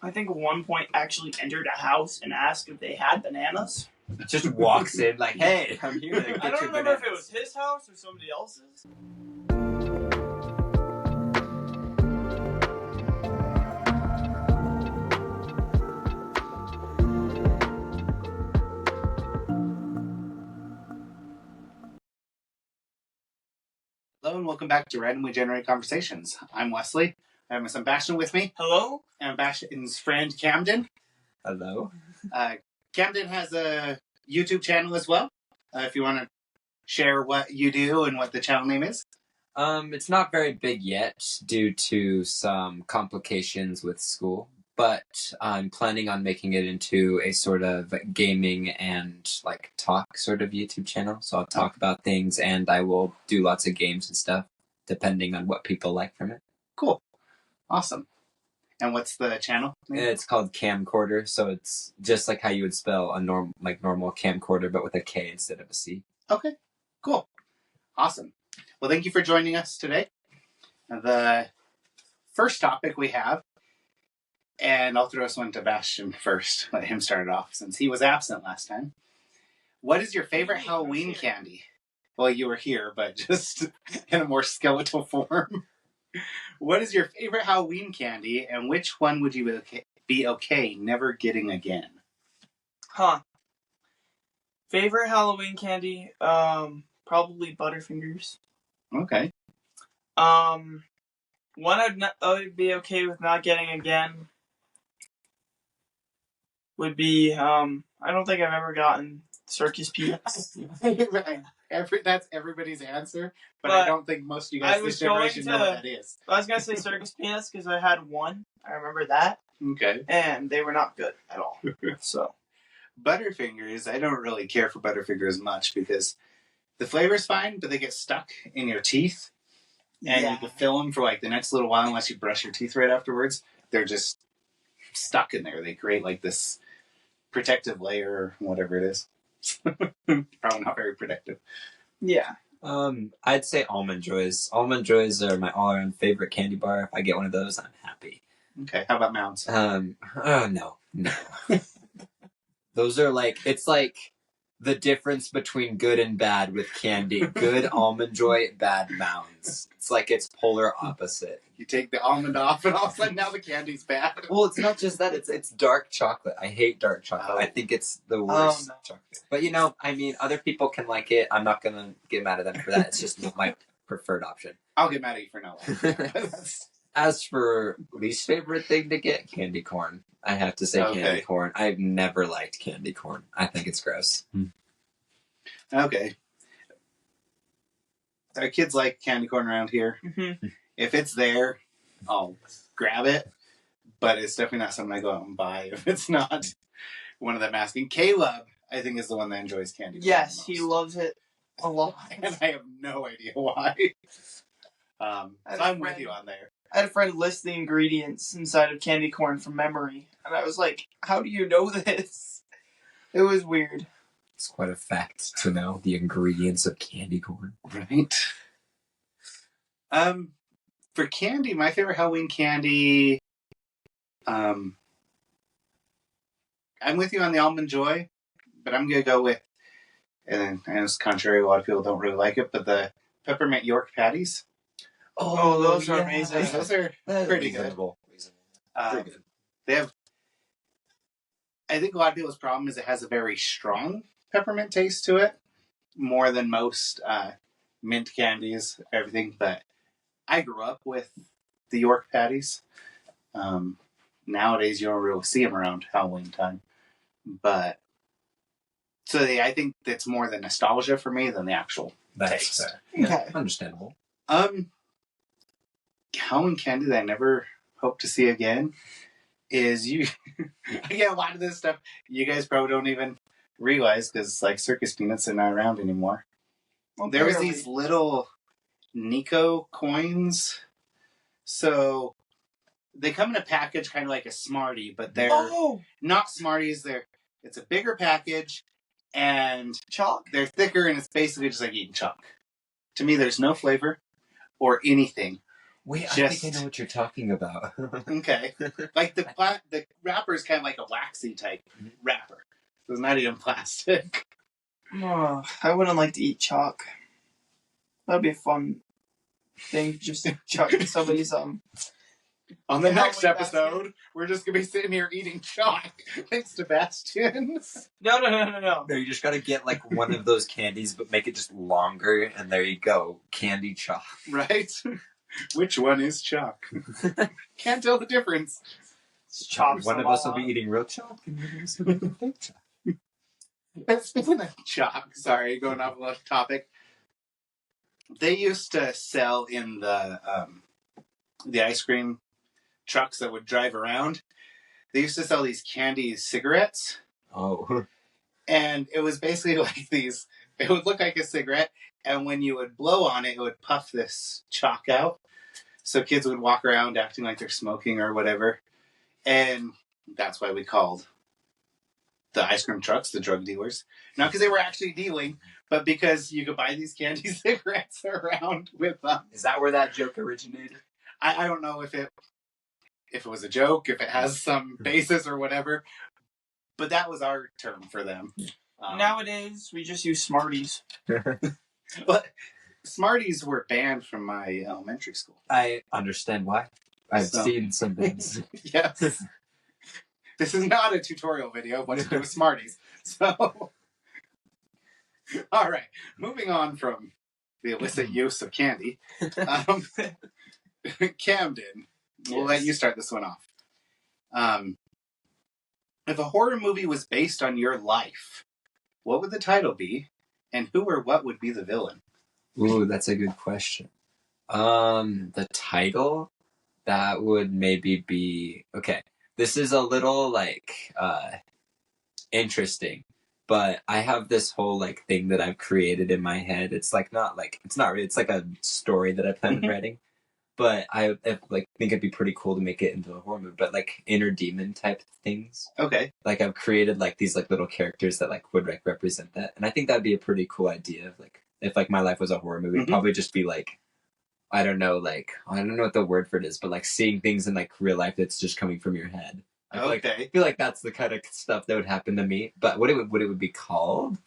I think at one point actually entered a house and asked if they had bananas. Just walks in like, hey, I'm here to get I don't you remember bananas. if it was his house or somebody else's. Hello and welcome back to Randomly Generated Conversations. I'm Wesley. I have my son Bastion with me. Hello? And Bastion's friend Kamden. Hello. Kamden has a YouTube channel as well. If you want to share what you do and what the channel name is. It's not very big yet due to some complications with school, but I'm planning on making it into a sort of gaming and like talk sort of YouTube channel. So I'll talk about things and I will do lots of games and stuff depending on what people like from it. Cool. Awesome. And what's the channel name? It's called Kamden Corder, so it's just like how you would spell a normal camcorder, but with a K instead of a C. Okay. Cool. Awesome. Well, thank you for joining us today. The first topic we have, and I'll throw this one to Bastion first, let him start it off since he was absent last time. What is your favorite Halloween candy? Well, you were here, but just in a more skeletal form. What is your favorite Halloween candy, and which one would you be okay never getting again? Favorite Halloween candy? Probably Butterfingers. Okay. One I'd be okay with not getting again would be, I don't think I've ever gotten circus peanuts. That's everybody's answer, but I don't think most of you guys this generation know what that is. I was going to say circus peanuts because I had one. I remember that. Okay. And they were not good at all. So Butterfingers, I don't really care for Butterfingers much because the flavor's fine, but they get stuck in your teeth. And you can feel them for like the next little while unless you brush your teeth right afterwards. They're just stuck in there. They create like this protective layer or whatever it is. Probably not very protective. Yeah. I'd say Almond Joys. Almond Joys are my all-around favorite candy bar. If I get one of those, I'm happy. Okay, how about Mounds? No. Those are like, it's like the difference between good and bad with candy. Good Almond Joy, bad Mounds. It's like it's polar opposite. You take the almond off and all of a sudden now the candy's bad. Well, it's not just that, it's dark chocolate. I hate dark chocolate. I think it's the worst chocolate. But other people can like it. I'm not going to get mad at them for that. It's just not my preferred option. I'll get mad at you for not liking it. As for least favorite thing to get, candy corn. I have to say candy corn. I've never liked candy corn. I think it's gross. Okay. Our kids like candy corn around here. Mm-hmm. If it's there, I'll grab it. But it's definitely not something I go out and buy if it's not one of them asking. Caleb, I think, is the one that enjoys candy corn. Yes, he loves it a lot. And I have no idea why. So I'm with you on there. I had a friend list the ingredients inside of candy corn from memory. And I was like, how do you know this? It was weird. It's quite a fact to know the ingredients of candy corn. Right. For candy, my favorite Halloween candy, I'm with you on the Almond Joy, but I'm going to go with, and it's contrary, a lot of people don't really like it, but the Peppermint York patties. Oh, those are amazing. Those are pretty good. Pretty good. They have, I think a lot of people's problem is it has a very strong peppermint taste to it, more than most mint candies, everything, but I grew up with the York patties. Nowadays, you don't really see them around Halloween time. But, I think it's more the nostalgia for me than the actual taste. Fair. Yeah, understandable. Halloween candy that I never hope to see again is you. I get a lot of this stuff you guys probably don't even realize because, like, circus peanuts are not around anymore. Well, there was these little Nico coins. So they come in a package kind of like a Smartie, but they're not Smarties. It's a bigger package and chalk. They're thicker and it's basically just like eating chalk. To me, there's no flavor or anything. Wait, I Just- think I know what you're talking about. Okay. Like the wrapper is kind of like a waxy type wrapper. So it's not even plastic. Oh, I wouldn't like to eat chalk. That'd be a fun thing, just to chuck somebody's On the Yeah, next like episode, we're just gonna be sitting here eating chalk. Thanks to Bastion. No. No, you just gotta get like one of those candies, but make it just longer, and there you go, candy chalk. Right? Which one is chalk? Can't tell the difference. chops. One of us will be eating real chalk, and one of us will be eating fake chalk. Speaking of chalk, sorry, going off the topic. They used to sell in the ice cream trucks that would drive around. They used to sell these Candies cigarettes. Oh. And it was basically like these, it would look like a cigarette, and when you would blow on it, it would puff this chalk out. So kids would walk around acting like they're smoking or whatever. And that's why we called the ice cream trucks the drug dealers. Not because they were actually dealing, but because you could buy these candy cigarettes around with them. Is that where that joke originated? I don't know if it was a joke, if it has some basis or whatever, but that was our term for them. Nowadays, we just use Smarties. But Smarties were banned from my elementary school. I understand why. I've seen some things. Yes. This is not a tutorial video of what to do with Smarties. So, all right. Moving on from the illicit use of candy. Kamden, we'll let you start this one off. If a horror movie was based on your life, what would the title be? And who or what would be the villain? Ooh, that's a good question. The title, that would maybe be, okay, this is a little, like, interesting, but I have this whole, like, thing that I've created in my head. It's, like, it's not really, it's like a story that I plan on writing, but I think it'd be pretty cool to make it into a horror movie, but, like, inner demon type things. Okay. Like, I've created, like, these, like, little characters that, like, would, like, represent that, and I think that'd be a pretty cool idea of, like, if, like, my life was a horror movie, it'd probably just be, like, I don't know what the word for it is, but, like, seeing things in, like, real life that's just coming from your head. I feel like that's the kind of stuff that would happen to me, but what it would be called?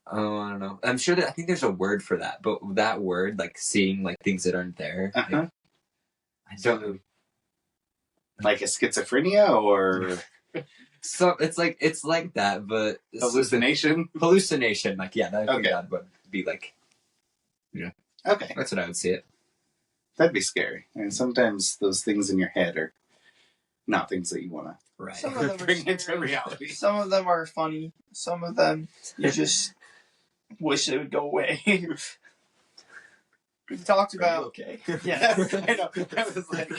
Oh, I don't know. I'm sure I think there's a word for that, but that word, like, seeing, like, things that aren't there, Uh-huh. I don't... Like a schizophrenia or... So it's like that, but hallucination? Hallucination, like, yeah, that Okay. that would be like, yeah. Okay. That's what I would see it. That'd be scary. And sometimes those things in your head are not things that you want to Right. Some of them are bring into scary. reality. Some of them are funny. Some of them you just wish they would go away. We've talked about okay. yeah. I know. I was like,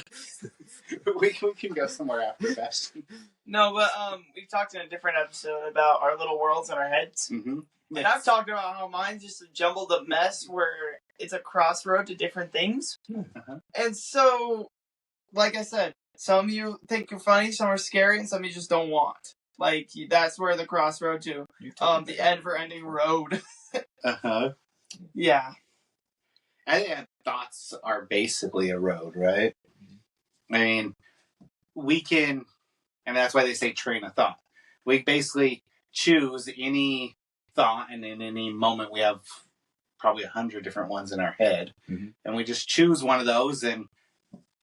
we can go somewhere after that. No, but we've talked in a different episode about our little worlds in our heads. Mm-hmm. And I've talked about how mine's just a jumbled up mess where it's a crossroad to different things. Uh-huh. And so, like I said, some of you think you're funny, some are scary, and some of you just don't want. Like, that's where the crossroad to the ever-ending road. Uh-huh. Yeah. I think thoughts are basically a road, right? I mean, we can, and that's why they say train of thought. We basically choose any thought, and in any moment we have probably 100 different ones in our head. Mm-hmm. And we just choose one of those and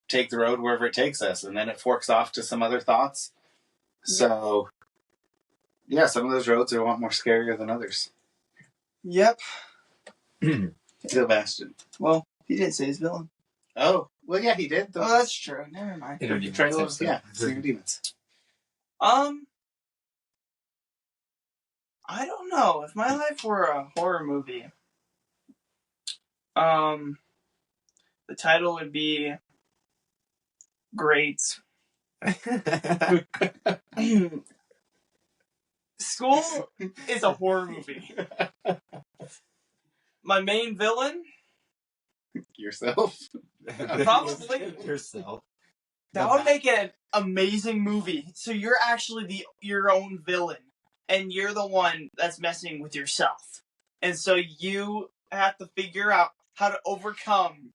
take the road wherever it takes us, and then it forks off to some other thoughts. So, yeah, some of those roads are a lot more scarier than others. Yep. Sebastian. Well, he didn't say his villain. Oh, well, yeah, he did. Oh, that's true. Never mind. Inner Try demons. those, yeah, inner demons. I don't know. If my life were a horror movie, the title would be Grades. School is a horror movie. My main villain? Yourself. Probably. Yourself. That would make it an amazing movie. So you're actually your own villain. And you're the one that's messing with yourself. And so you have to figure out how to overcome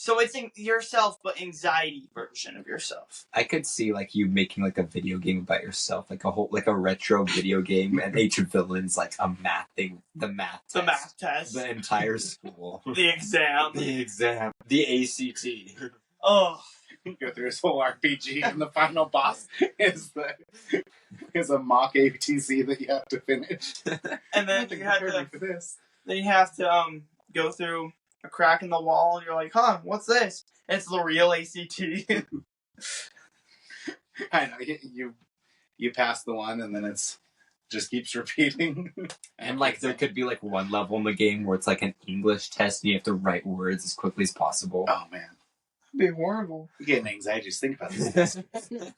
So it's yourself, but anxiety version of yourself. I could see like you making like a video game about yourself, like a retro video game, and each villain's like a math thing, the math test, the entire school, the exam, the ACT. Oh, go through his whole RPG, and the final boss is a mock ATC that you have to finish. And then you have to for this. Then you have to go through a crack in the wall, and you're like, "Huh, what's this?" It's the real ACT. I know you pass the one, and then it's just keeps repeating. And like there could be like one level in the game where it's like an English test, and you have to write words as quickly as possible. Oh man, that'd be horrible. You get anxiety just think about this. We're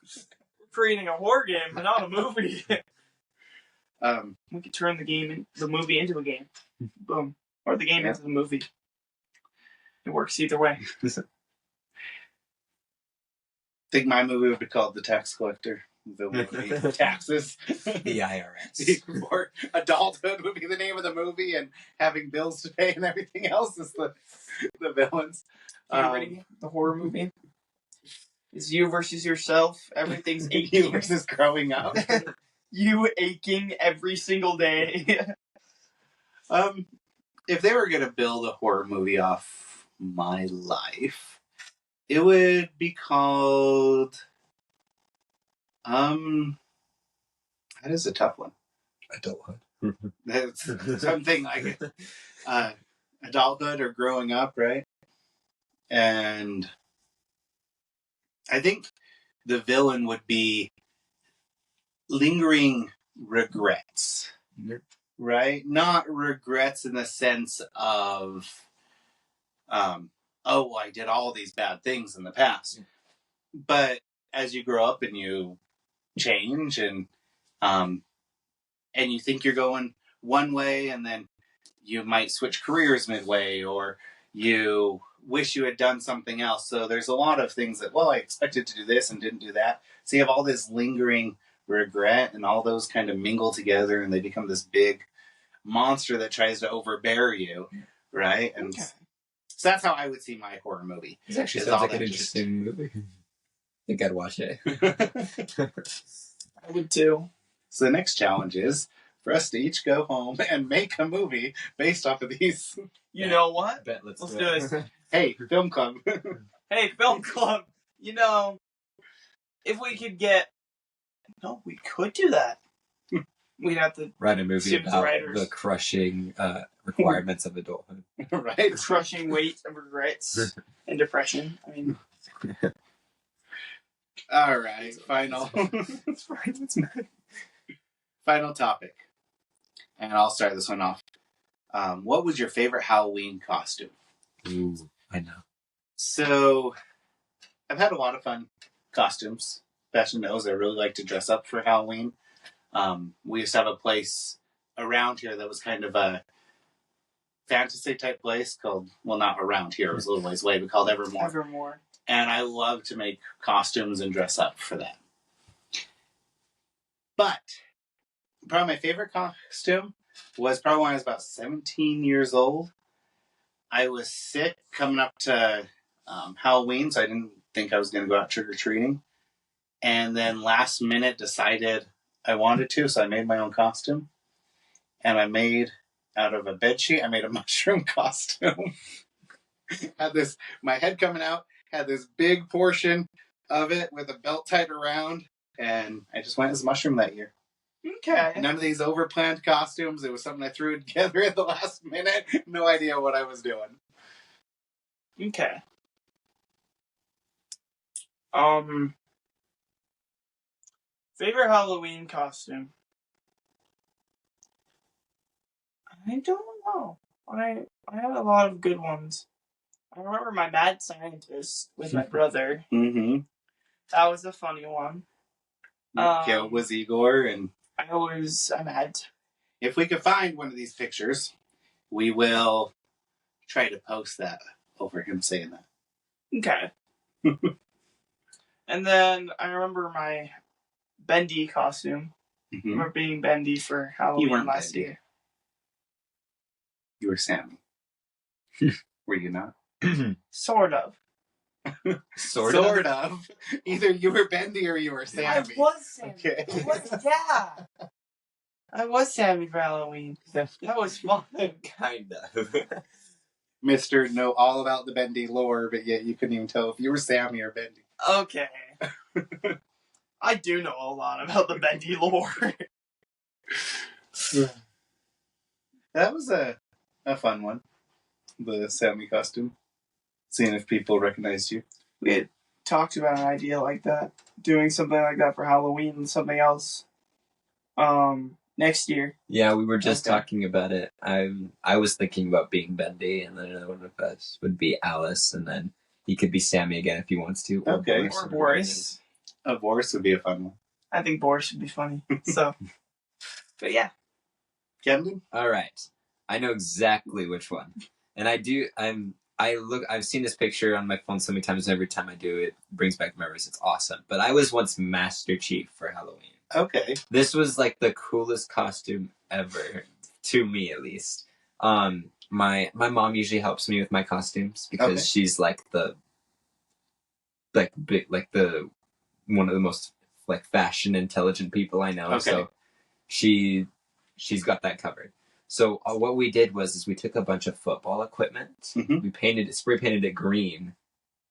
creating a horror game, not a movie. We could turn the movie into a game. Boom. Or the game into the movie. It works either way. I think my movie would be called The Tax Collector. The movie Taxes. The IRS. Or Adulthood would be the name of the movie, and having bills to pay and everything else is the villains. The horror movie. It's you versus yourself. Everything's aching. You versus growing up. You aching every single day. If they were going to build a horror movie off my life, it would be called... that is a tough one. Adulthood. That's something like adulthood or growing up, right? And I think the villain would be lingering regrets. Right? Not regrets in the sense of, I did all these bad things in the past. But as you grow up and you change and you think you're going one way, and then you might switch careers midway, or you wish you had done something else. So there's a lot of things that, I expected to do this and didn't do that. So you have all this lingering regret, and all those kind of mingle together, and they become this big monster that tries to overbear you, right? And so that's how I would see my horror movie. It actually sounds like an interesting movie. I think I'd watch it. I would too. So the next challenge is for us to each go home and make a movie based off of these. You know what? Let's do this. Hey, film club. Hey, film club. If we could get... No, we could do that. We'd have to write a movie about the crushing requirements of adulthood. Right? The crushing weight of regrets and depression. I mean... All right, final. That's fine. That's mad. Final topic. And I'll start this one off. What was your favorite Halloween costume? Ooh, I know. So, I've had a lot of fun costumes. Fashion knows I really like to dress up for Halloween. We used to have a place around here that was kind of a fantasy type place called, not around here, it was a little ways away, but called Evermore. And I love to make costumes and dress up for that. But probably my favorite costume was probably when I was about 17 years old. I was sick coming up to Halloween, so I didn't think I was going to go out trick-or-treating. And then last minute decided I wanted to, so I made my own costume. And I made, out of a bedsheet, I made a mushroom costume. Had this, my head coming out, had this big portion of it with a belt tied around, and I just went as a mushroom that year. Okay. None of these over-planned costumes. It was something I threw together at the last minute. No idea what I was doing. Okay. Favorite Halloween costume? I don't know. I had a lot of good ones. I remember my mad scientist with my brother. Mm-hmm. That was a funny one. It was Igor, and I'm mad. If we could find one of these pictures, we will try to post that over him saying that. Okay. And then I remember my Bendy costume. Mm-hmm. I remember being Bendy for Halloween last year. You were Sammy. Were you not? Sort of. Sort of. Either you were Bendy or you were Sammy. I was Sammy. Okay. I was Sammy for Halloween. That was fun. Kind of. Mr. Know all about the Bendy lore, but yet you couldn't even tell if you were Sammy or Bendy. Okay. I do know a lot about the Bendy lore. That was a fun one. The Sammy costume. Seeing if people recognized you. We had talked about an idea like that. Doing something like that for Halloween and something else. Next year. Yeah, we were just talking about it. I was thinking about being Bendy, and then another one of us would be Alice, and then he could be Sammy again if he wants to. Or Okay. Or Boris. Boris would be a fun one. I think Boris would be funny. So, but yeah. Kamden? All right, I know exactly which one, and I do. I've seen this picture on my phone so many times, and every time I do it brings back memories. It's awesome. But I was once Master Chief for Halloween. Okay. This was like the coolest costume ever, to me at least. My mom usually helps me with my costumes because she's like the one of the most like fashion intelligent people I know. Okay. So she's got that covered. So what we did was we took a bunch of football equipment, Mhm. we spray painted it green,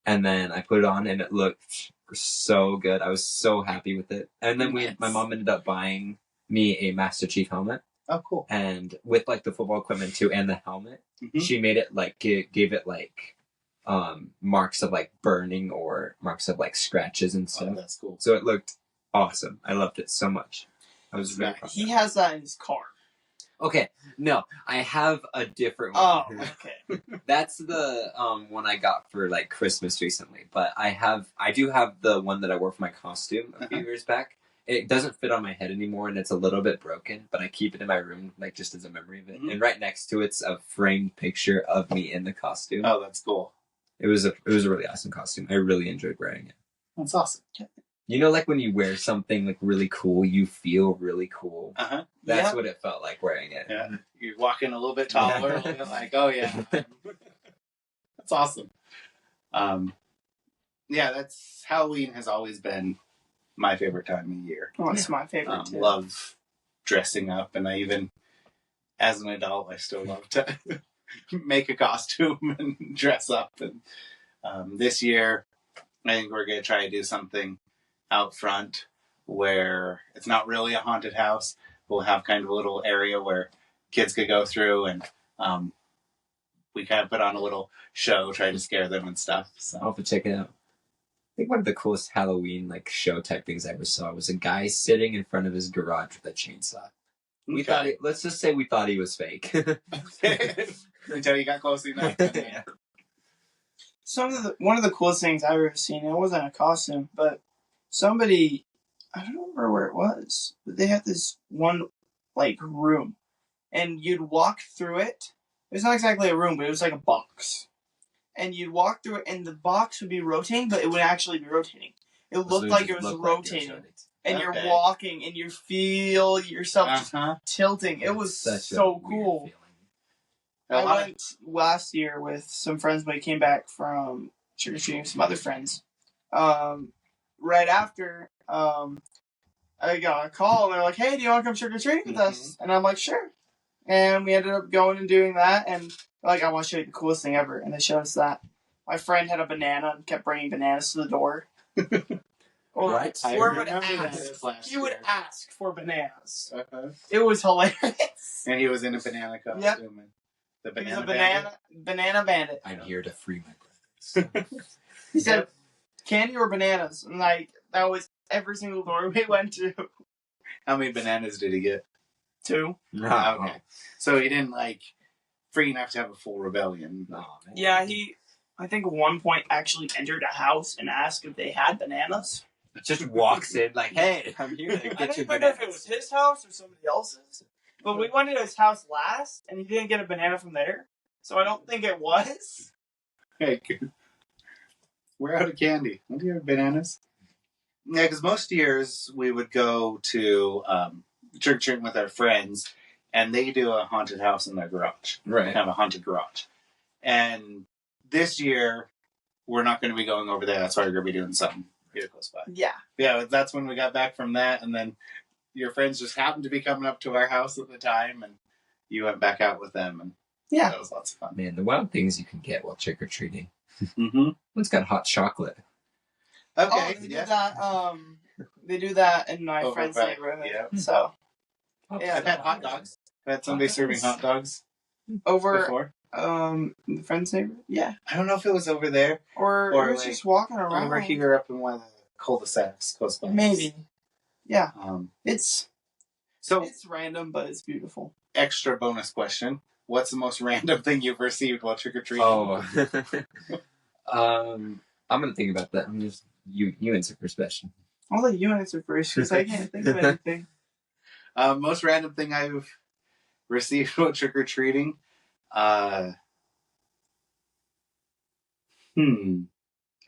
and then I put it on, and it looked so good. I was so happy with it. And then my mom ended up buying me a Master Chief helmet. Oh, cool. And with like the football equipment too and the helmet, Mhm. she made it like gave it like marks of like burning or marks of like scratches and stuff. Oh, that's cool. So it looked awesome. I loved it so much. I was very proud. He has that in his car. Okay, no, I have a different one. Oh, okay. That's the one I got for like Christmas recently. But I do have the one that I wore for my costume a few years back. It doesn't fit on my head anymore, and it's a little bit broken. But I keep it in my room, like just as a memory of it. Mhm. And right next to it's a framed picture of me in the costume. Oh, that's cool. It was a really awesome costume. I really enjoyed wearing it. That's awesome. You know, like when you wear something like really cool, you feel really cool. Uh-huh. That's what it felt like wearing it. Yeah. You're walking a little bit taller, a little bit like, oh yeah. That's awesome. Yeah, that's Halloween has always been my favorite time of year. Oh, it's my favorite too. Love dressing up, and I even, as an adult, I still love to make a costume and dress up. And this year, I think we're going to try to do something out front where it's not really a haunted house. We'll have kind of a little area where kids could go through, and we kind of put on a little show, try to scare them and stuff. So I'll have to check it out. I think one of the coolest Halloween like show type things I ever saw was a guy sitting in front of his garage with a chainsaw. Let's just say we thought he was fake. Until you got close enough. Yeah. One of the coolest things I've ever seen, it wasn't a costume, but somebody, I don't remember where it was, but they had this one like room, and you'd walk through it. It was not exactly a room, but it was like a box. And you'd walk through it, and the box would be rotating, but it would actually be rotating. It looked like it was rotating. And you're walking, and you feel yourself just tilting. It was so cool. I went last year with some friends when we came back from trick-or-treating with some other friends. Right after, I got a call, and they're like, hey, do you want to come trick-or-treating with us? And I'm like, sure. And we ended up going and doing that, and like, I want to show you the coolest thing ever. And they showed us that. My friend had a banana and kept bringing bananas to the door. Right. Or would ask. He would ask for bananas. It was hilarious. And he was in a banana costume. Yep. And the He was a banana bandit. I'm here to free my brothers. He said, candy or bananas? And like, that was every single door we went to. How many bananas did he get? 2. No. Okay. So he didn't like free enough to have a full rebellion. No, man. Yeah, I think at one point actually entered a house and asked if they had bananas. Just walks in like, hey, I'm here to I get don't you even know if it bananas. was his house or somebody else's. But we went to his house last, and he didn't get a banana from there. So I don't think it was. Hey, we're out of candy. Do you have bananas? Yeah, because most years we would go to trick-or-treating with our friends, and they do a haunted house in their garage. Right. Kind of a haunted garage. And this year we're not going to be going over there. That's why we're going to be doing something here close by. Yeah. Yeah, that's when we got back from that, and then your friends just happened to be coming up to our house at the time, and you went back out with them, and Yeah, that was lots of fun. Man, the wild things you can get while trick or treating. Mm-hmm. One's got hot chocolate. Okay, they do that. They do that in my Over friend's by- neighborhood. yeah. So I've had hot dogs. I've had somebody serving hot dogs over before. the friend's neighborhood. Yeah, I don't know if it was over there or Or it was like just walking around. over here up in one of the cul-de-sacs close by. Maybe. Yeah, It's random, but it's beautiful. extra bonus question. What's the most random thing you've received while trick-or-treating? Oh. I'm gonna think about that. You answer first, Sebastian. I'll let you answer first because I can't think of anything. Most random thing I've received while trick-or-treating? I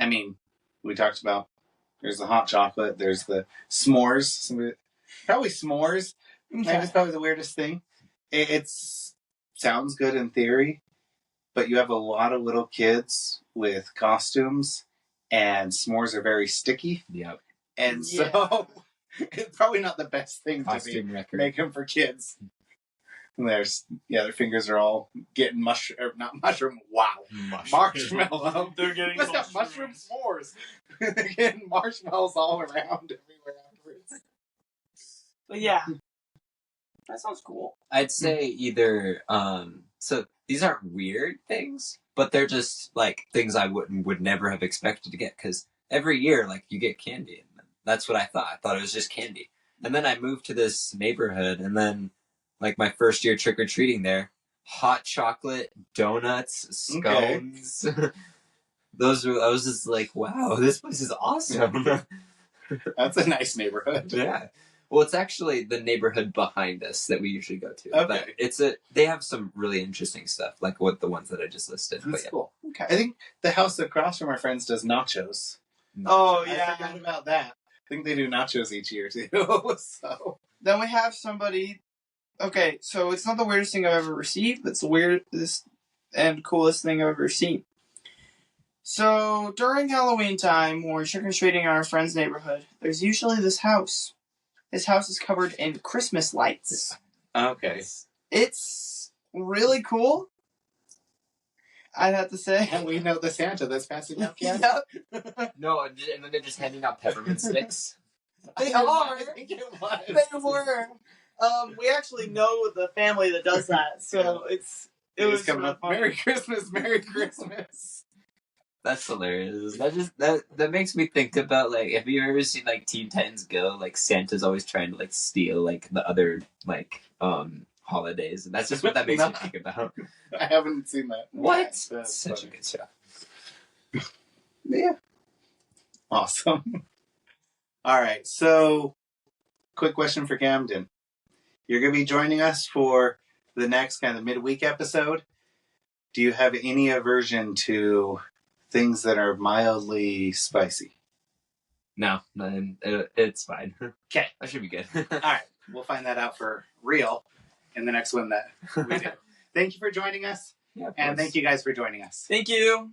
mean, we talked about there's the hot chocolate, there's the s'mores. Probably s'mores. Okay. It's probably the weirdest thing. It's sounds good in theory, but you have a lot of little kids with costumes, and s'mores are very sticky. Yep. And so it's probably not the best thing Costume to be record. making for kids. And their fingers are all getting not mushroom. Wow, marshmallow. They're getting Let's have mushroom s'mores. They're getting marshmallows all around everywhere afterwards. But yeah, that sounds cool. I'd say either so these aren't weird things, but they're just like things I would never have expected to get, because every year like you get candy, and that's what I thought. I thought it was just candy. And then I moved to this neighborhood, and then like my first year trick or treating there, hot chocolate, donuts, scones. Okay. I was just like, wow, this place is awesome. That's a nice neighborhood. Yeah. Well, it's actually the neighborhood behind us that we usually go to. Okay. But they have some really interesting stuff, like what the ones that I just listed. That's cool. Okay. I think the house across from our friends does nachos. Oh, yeah. I forgot about that. I think they do nachos each year, too. So then we have somebody... Okay, so it's not the weirdest thing I've ever received, but it's the weirdest and coolest thing I've ever seen. So, during Halloween time, when we're trick-or-treating in our friend's neighborhood, there's usually this house. This house is covered in Christmas lights. Okay. It's really cool, I'd have to say. And we know the Santa that's passing out candy. Yep. No, and then they're just handing out peppermint sticks. They are. I think it was. They were. We actually know the family that does that, so it was coming up. funny. Merry Christmas, Merry Christmas. That's hilarious. That makes me think about, like, have you ever seen like Teen Titans Go? Like Santa's always trying to like steal like the other like holidays, and that's just what that makes me think about. I haven't seen that. What? That's Such funny. a good show. Yeah. Awesome. All right. So, quick question for Kamden. You're going to be joining us for the next kind of midweek episode. Do you have any aversion to things that are mildly spicy? No, it's fine. Okay. That should be good. All right. We'll find that out for real in the next one that we do. Thank you for joining us. Yeah, and thank you guys for joining us. Thank you.